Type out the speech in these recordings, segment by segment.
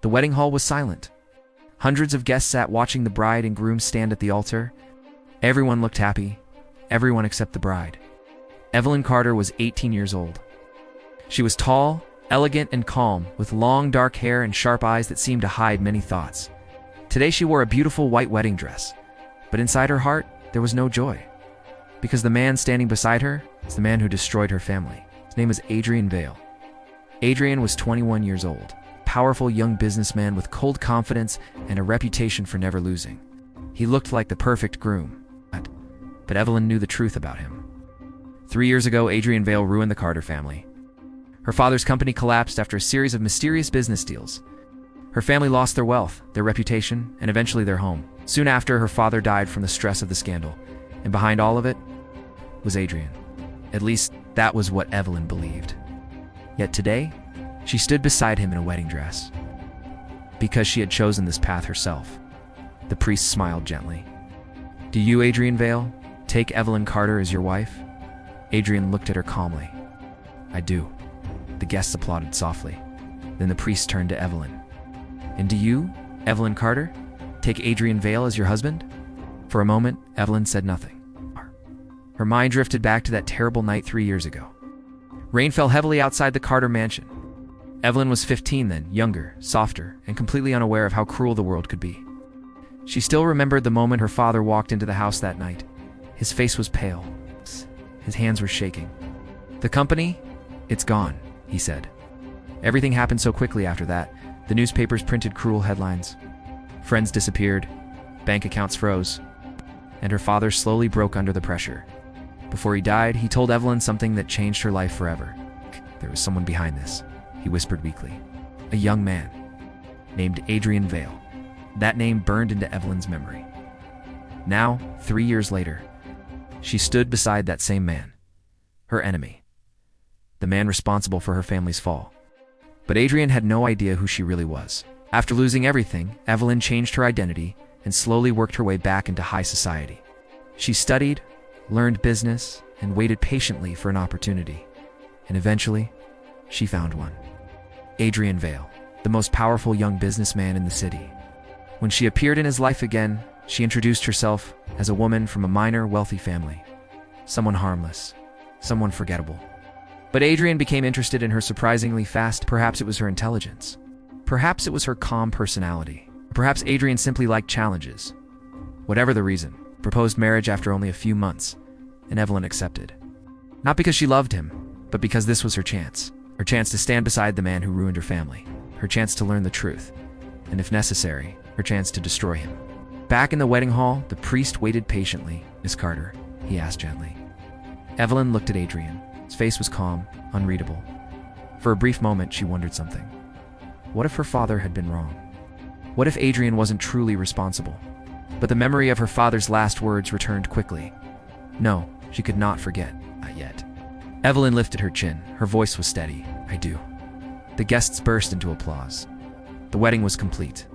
The wedding hall was silent. Hundreds of guests sat watching the bride and groom stand at the altar. Everyone looked happy, everyone except the bride. Evelyn Carter was 18 years old. She was tall, elegant, and calm, with long dark hair and sharp eyes that seemed to hide many thoughts. Today she wore a beautiful white wedding dress, but inside her heart there was no joy. Because the man standing beside her is the man who destroyed her family. His name is Adrian Vale. Adrian was 21 years old, a powerful young businessman with cold confidence and a reputation for never losing. He looked like the perfect groom, but Evelyn knew the truth about him. 3 years ago, Adrian Vale ruined the Carter family. Her father's company collapsed after a series of mysterious business deals. Her family lost their wealth, their reputation, and eventually their home. Soon after, her father died from the stress of the scandal, and behind all of it was Adrian. At least, that was what Evelyn believed. Yet today, she stood beside him in a wedding dress. Because she had chosen this path herself. The priest smiled gently. "Do you, Adrian Vale, take Evelyn Carter as your wife?" Adrian looked at her calmly. "I do." The guests applauded softly. Then the priest turned to Evelyn. "And do you, Evelyn Carter, take Adrian Vale as your husband?" For a moment, Evelyn said nothing. Her mind drifted back to that terrible night 3 years ago. Rain fell heavily outside the Carter mansion. Evelyn was 15 then, younger, softer, and completely unaware of how cruel the world could be. She still remembered the moment her father walked into the house that night. His face was pale. His hands were shaking. "The company? It's gone," he said. Everything happened so quickly after that. The newspapers printed cruel headlines. Friends disappeared. Bank accounts froze. And her father slowly broke under the pressure. Before he died, he told Evelyn something that changed her life forever. There was someone behind this, he whispered weakly. A young man named Adrian Vale. That name burned into Evelyn's memory. Now, 3 years later, she stood beside that same man, her enemy, the man responsible for her family's fall. But Adrian had no idea who she really was. After losing everything, Evelyn changed her identity and slowly worked her way back into high society. She studied, learned business, and waited patiently for an opportunity. And eventually, she found one. Adrian Vale, the most powerful young businessman in the city. When she appeared in his life again, she introduced herself as a woman from a minor, wealthy family. Someone harmless, someone forgettable. But Adrian became interested in her surprisingly fast. Perhaps it was her intelligence. Perhaps it was her calm personality. Perhaps Adrian simply liked challenges. Whatever the reason, proposed marriage after only a few months, and Evelyn accepted. Not because she loved him, but because this was her chance. Her chance to stand beside the man who ruined her family. Her chance to learn the truth. And if necessary, her chance to destroy him. Back in the wedding hall, the priest waited patiently. "Miss Carter," he asked gently. Evelyn looked at Adrian. His face was calm, unreadable. For a brief moment, she wondered something. What if her father had been wrong? What if Adrian wasn't truly responsible? But the memory of her father's last words returned quickly. No, she could not forget. Not yet. Evelyn lifted her chin. Her voice was steady. "I do." The guests burst into applause. The wedding was complete.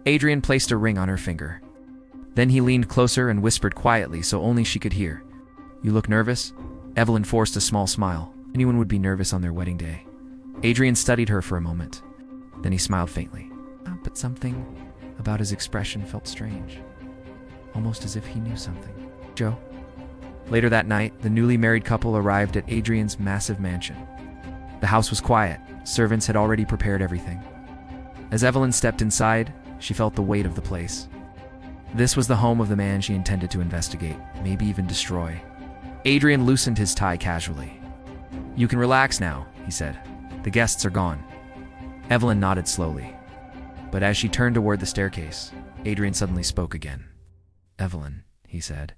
Adrian placed a ring on her finger. Then he leaned closer and whispered quietly so only she could hear. "You look nervous?" Evelyn forced a small smile. Anyone would be nervous on their wedding day. Adrian studied her for a moment. Then he smiled faintly. But something about his expression felt strange. Almost as if he knew something. "Joe?" Later that night, the newly married couple arrived at Adrian's massive mansion. The house was quiet. Servants had already prepared everything. As Evelyn stepped inside, she felt the weight of the place. This was the home of the man she intended to investigate, maybe even destroy. Adrian loosened his tie casually. "You can relax now," he said. "The guests are gone." Evelyn nodded slowly. But as she turned toward the staircase, Adrian suddenly spoke again. "Evelyn," he said.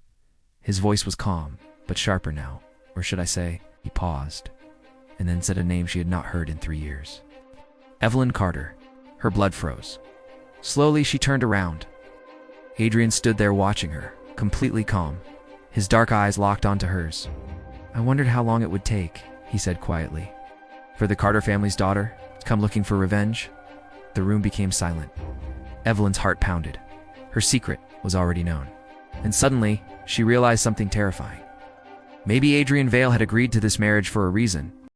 His voice was calm, but sharper now. Or should I say, he paused, and then said a name she had not heard in 3 years. Evelyn Carter. Her blood froze. Slowly, she turned around. Adrian stood there watching her, completely calm. His dark eyes locked onto hers. "I wondered how long it would take," he said quietly. "For the Carter family's daughter to come looking for revenge?" The room became silent. Evelyn's heart pounded. Her secret was already known. And suddenly, she realized something terrifying. Maybe Adrian Vale had agreed to this marriage for a reason,